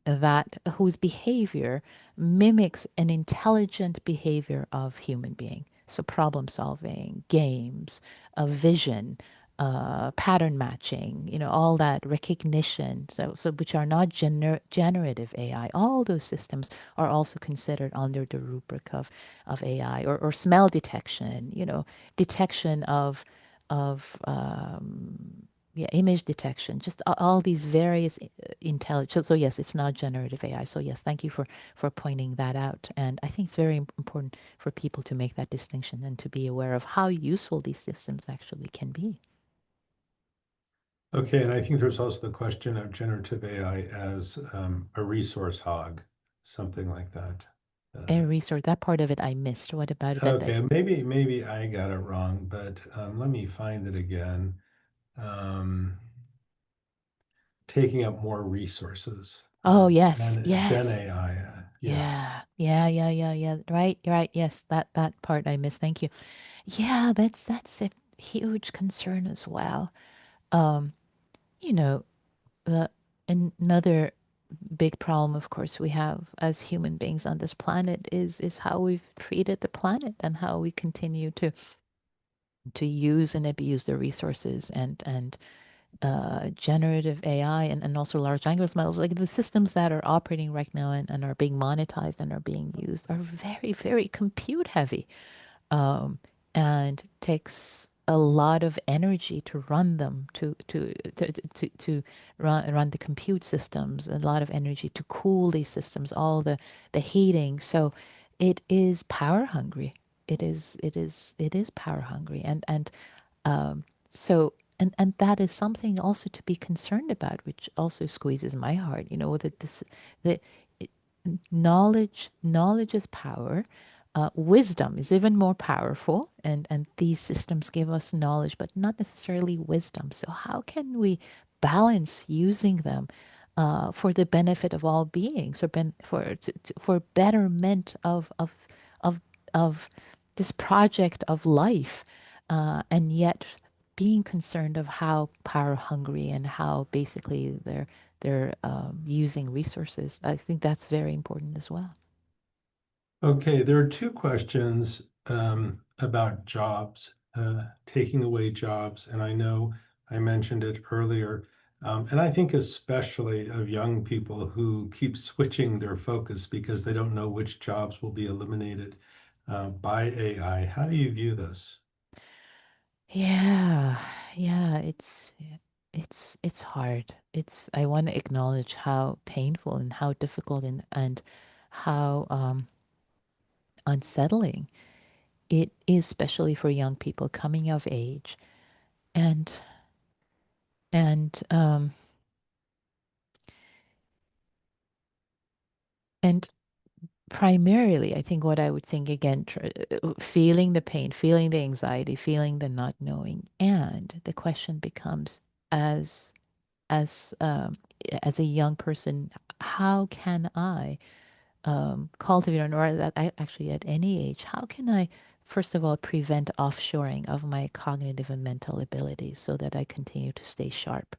that whose behavior mimics an intelligent behavior of human being. So problem solving, games, vision, pattern matching, all that recognition. So which are not generative AI. All those systems are also considered under the rubric of AI, or smell detection. Detection of yeah, image detection, just all these various intelligence. So yes, it's not generative AI. So yes, thank you for pointing that out. And I think it's very important for people to make that distinction and to be aware of how useful these systems actually can be. Okay, and I think there's also the question of generative AI as a resource hog, something like that. A Uh, resource, that part of it I missed. What about it? That okay, maybe I got it wrong, but let me find it again. Um, Taking up more resources. oh yes, Gen yes. AI. Yeah. Yeah. Right, you're right. Yes, that part I missed. Thank you. Yeah, that's a huge concern as well. Um, you know, the another big problem, of course, we have as human beings on this planet is how we've treated the planet and how we continue to use and abuse the resources and generative AI and also large language models, like the systems that are operating right now and are being monetized and are being used, are very, very compute heavy, um, and takes a lot of energy to run them, to run the compute systems, a lot of energy to cool these systems, all the heating. So it is power hungry. It is power hungry, and um, so, and that is something also to be concerned about, which also squeezes my heart. You know that this that it, knowledge is power. Wisdom is even more powerful, and these systems give us knowledge, but not necessarily wisdom. So how can we balance using them for the benefit of all beings, or for betterment of of this project of life, and yet being concerned of how power hungry and how basically they're using resources. I think that's very important as well. Okay, there are two questions about jobs, taking away jobs, and I know I mentioned it earlier, and I think especially of young people who keep switching their focus because they don't know which jobs will be eliminated by AI. How do you view this? Yeah, yeah, it's hard. It's I want to acknowledge how painful and how difficult and how unsettling it is, especially for young people coming of age, and and um and primarily, I think what I would think again, feeling the pain, feeling the anxiety, feeling the not knowing, and the question becomes, as as um, as a young person, how can I cultivate, or that I actually at any age, how can I first of all prevent offshoring of my cognitive and mental abilities so that I continue to stay sharp,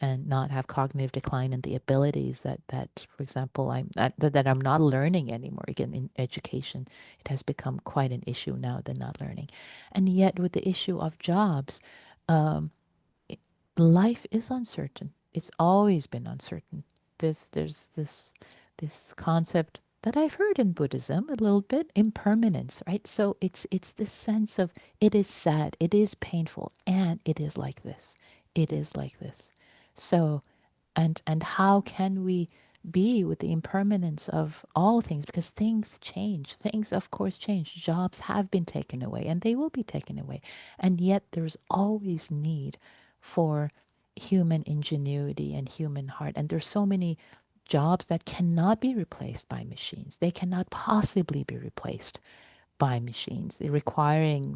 and not have cognitive decline in the abilities that for example that I'm not learning anymore. Again, in education, it has become quite an issue now, the not learning. And yet with the issue of jobs, um, it- life is uncertain. It's always been uncertain. There's this concept that I've heard in Buddhism a little bit, impermanence, right? So it's this sense of, it is sad, it is painful, and it is like this. It is like this. So, and how can we be with the impermanence of all things, because things change, things of course change, jobs have been taken away and they will be taken away, and yet there's always need for human ingenuity and human heart, and there's so many jobs that cannot be replaced by machines, they cannot possibly be replaced by machines, requiring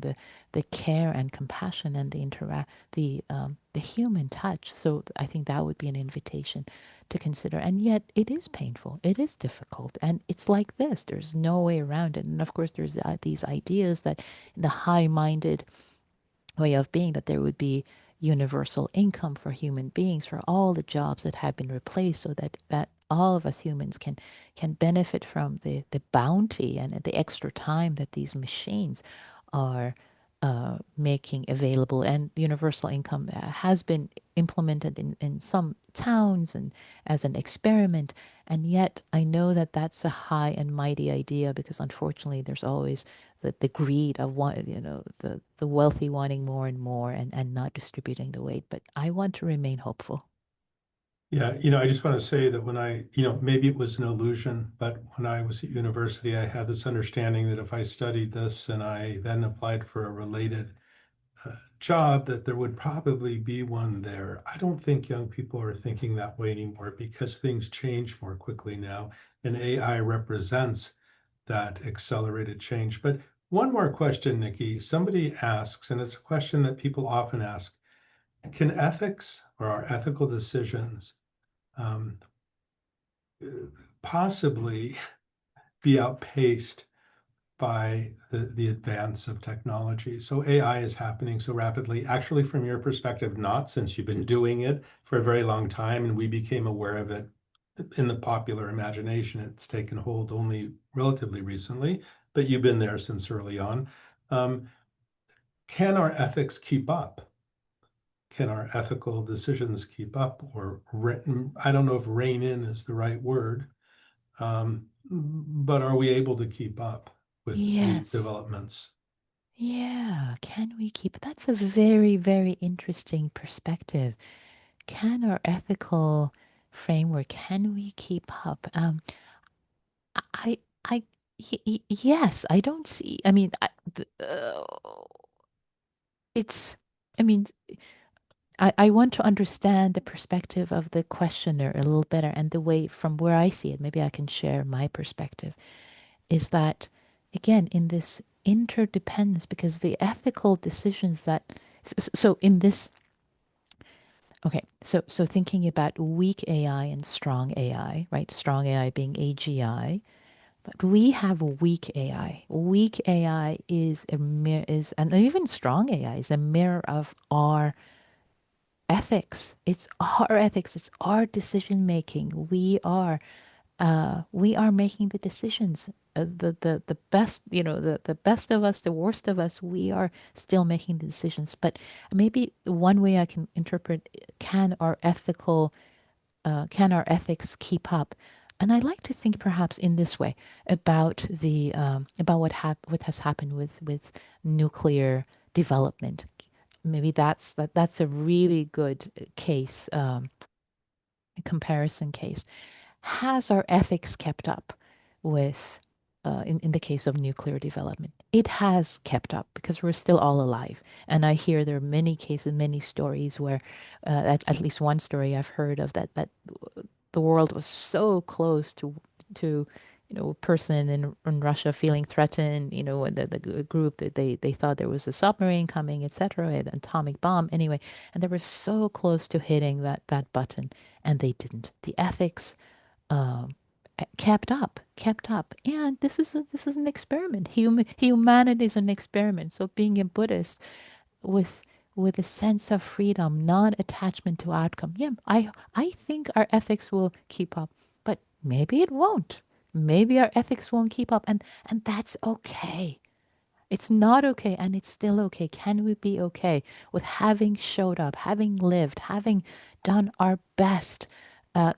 the care and compassion and the human touch. So I think that would be an invitation to consider. And yet it is painful, it is difficult, and it's like this. There's no way around it. And of course, there's these ideas that in the high-minded way of being, that there would be universal income for human beings for all the jobs that have been replaced, so that all of us humans can benefit from the bounty and the extra time that these machines are making available. And universal income has been implemented in some towns and as an experiment. And yet I know that that's a high and mighty idea, because unfortunately there's always the greed of one, the wealthy wanting more and more, and not distributing the weight. But I want to remain hopeful. Yeah, I just want to say that when maybe it was an illusion, but when I was at university, I had this understanding that if I studied this and I then applied for a related job, that there would probably be one there. I don't think young people are thinking that way anymore because things change more quickly now, and AI represents that accelerated change. But one more question, Nikki. Somebody asks, and it's a question that people often ask, can ethics or our ethical decisions um, possibly be outpaced by the advance of technology? So AI is happening so rapidly. Actually, from your perspective, not, since you've been doing it for a very long time and we became aware of it in the popular imagination. It's taken hold only relatively recently, but you've been there since early on. Um, can our ethics keep up? Can our ethical decisions keep up? Or I don't know if rein in is the right word, but are we able to keep up with these Yes. developments? Yeah. Can we keep? That's a very, very interesting perspective. Can our ethical framework, can we keep up? I, I, yes, I don't see. I mean, it's, I mean, I want to understand the perspective of the questioner a little better, and the way from where I see it, maybe I can share my perspective, is that, again, in this interdependence, because the ethical decisions that, so in this, okay, so thinking about weak AI and strong AI, right? Strong AI being AGI, but we have weak AI. Weak AI is a mirror, and even strong AI is a mirror of our ethics. It's our ethics. It's our decision making. We are making the decisions. The best, the best of us, the worst of us, we are still making the decisions. But maybe one way I can interpret, can our ethics keep up? And I like to think perhaps in this way about the about what has happened with nuclear development. Maybe that's a really good case, comparison case. Has our ethics kept up with, in the case of nuclear development? It has kept up because we're still all alive. And I hear there are many cases, many stories where, at least one story I've heard of, that the world was so close to a person in Russia feeling threatened, and the group that they thought there was a submarine coming, etc., an atomic bomb anyway, and they were so close to hitting that button, and they didn't. The ethics, um, kept up, and this is an experiment. Humanity is an experiment. So being a Buddhist with a sense of freedom, non-attachment to outcome. Yeah, I think our ethics will keep up, but maybe it won't. Maybe our ethics won't keep up, and that's okay. It's not okay, and it's still okay. Can we be okay with having showed up, having lived, having done our best,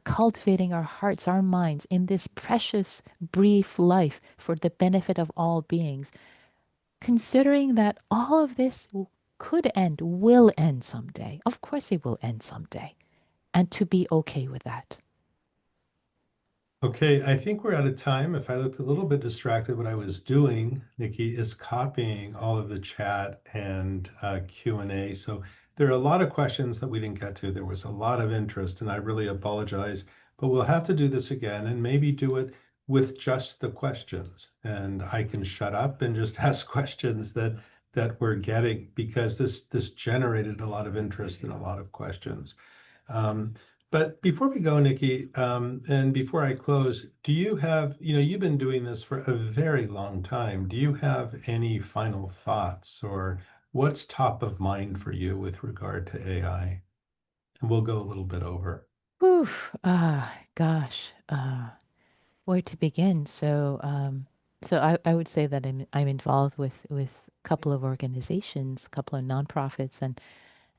cultivating our hearts, our minds in this precious, brief life for the benefit of all beings, considering that all of this could end, will end someday. Of course, it will end someday. And to be okay with that. Okay, I think we're out of time. If I looked a little bit distracted, what I was doing, Nikki, is copying all of the chat and Q&A. So there are a lot of questions that we didn't get to. There was a lot of interest, and I really apologize. But we'll have to do this again and maybe do it with just the questions. And I can shut up and just ask questions that we're getting, because this generated a lot of interest and a lot of questions. Um, but before we go, Nikki, and before I close, do you have, you've been doing this for a very long time. Do you have any final thoughts, or what's top of mind for you with regard to AI? And we'll go a little bit over. Whew, gosh, where to begin? So I would say that I'm involved with a couple of organizations, a couple of nonprofits, and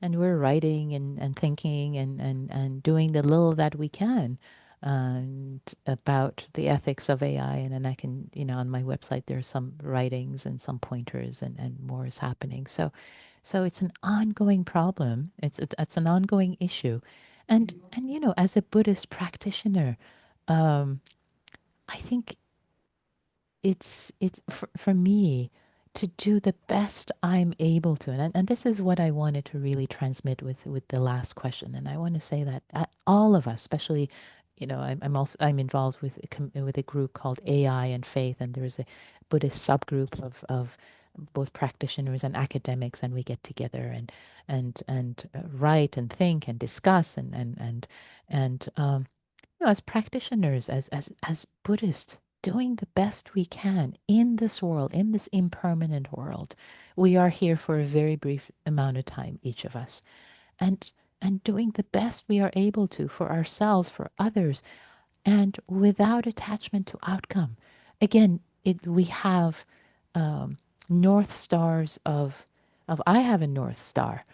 we're writing and thinking and doing the little that we can. and about the ethics of AI. And then I can, on my website, there's some writings and some pointers, and more is happening. So it's an ongoing problem. It's an ongoing issue. And as a Buddhist practitioner, um, I think it's for me to do the best I'm able to, and this is what I wanted to really transmit with the last question. And I want to say that all of us, especially, I'm involved with with a group called AI and Faith, and there's a Buddhist subgroup of both practitioners and academics, and we get together and write and think and discuss and as practitioners, as Buddhists, doing the best we can in this world, in this impermanent world. We are here for a very brief amount of time, each of us, and and doing the best we are able to for ourselves, for others, and without attachment to outcome. Again, we have um, north stars of I have a north star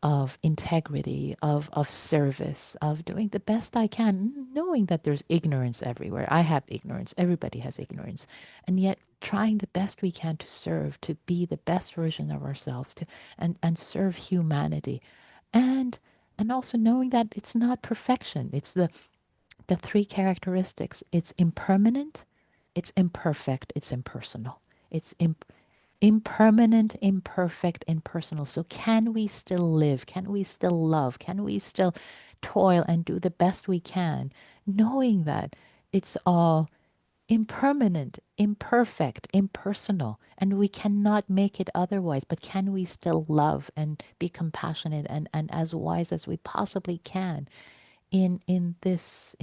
of integrity, of service, of doing the best I can, knowing that there's ignorance everywhere. I have ignorance. Everybody has ignorance. And yet trying the best we can to serve, to be the best version of ourselves, and serve humanity. And and also knowing that it's not perfection. It's the three characteristics. It's impermanent, it's imperfect, it's impersonal. It's impermanent, imperfect, impersonal. So, can we still live? Can we still love? Can we still toil and do the best we can, knowing that it's all impermanent, imperfect, impersonal, and we cannot make it otherwise? But can we still love and be compassionate and as wise as we possibly can in this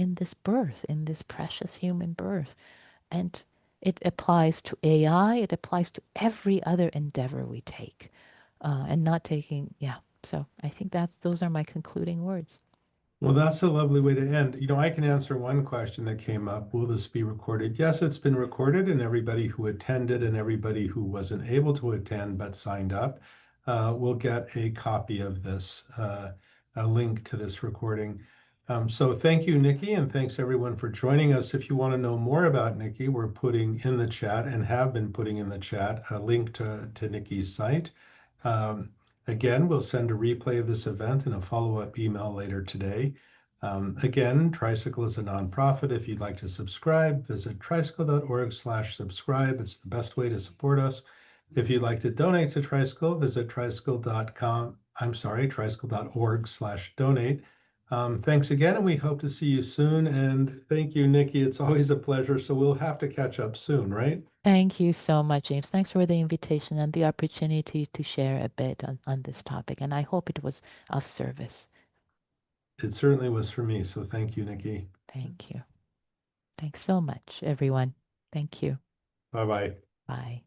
birth, in this precious human birth? And it applies to AI, it applies to every other endeavor we take. And not taking, yeah. So I think those are my concluding words. Well, that's a lovely way to end. I can answer one question that came up. Will this be recorded? Yes, it's been recorded, and everybody who attended and everybody who wasn't able to attend but signed up will get a copy of this, a link to this recording. So thank you, Nikki, and thanks everyone for joining us. If you want to know more about Nikki, we're putting in the chat and have been putting in the chat a link to Nikki's site. Um, Again, we'll send a replay of this event and a follow-up email later today. Again, Tricycle is a nonprofit. If you'd like to subscribe, visit tricycle.org/subscribe. It's the best way to support us. If you'd like to donate to Tricycle, visit tricycle.com. I'm sorry, tricycle.org/donate. Thanks again, and we hope to see you soon. And thank you, Nikki. It's always a pleasure. So we'll have to catch up soon, right? Thank you so much, James. Thanks for the invitation and the opportunity to share a bit on this topic. And I hope it was of service. It certainly was for me. So thank you, Nikki. Thank you. Thanks so much, everyone. Thank you. Bye-bye. Bye.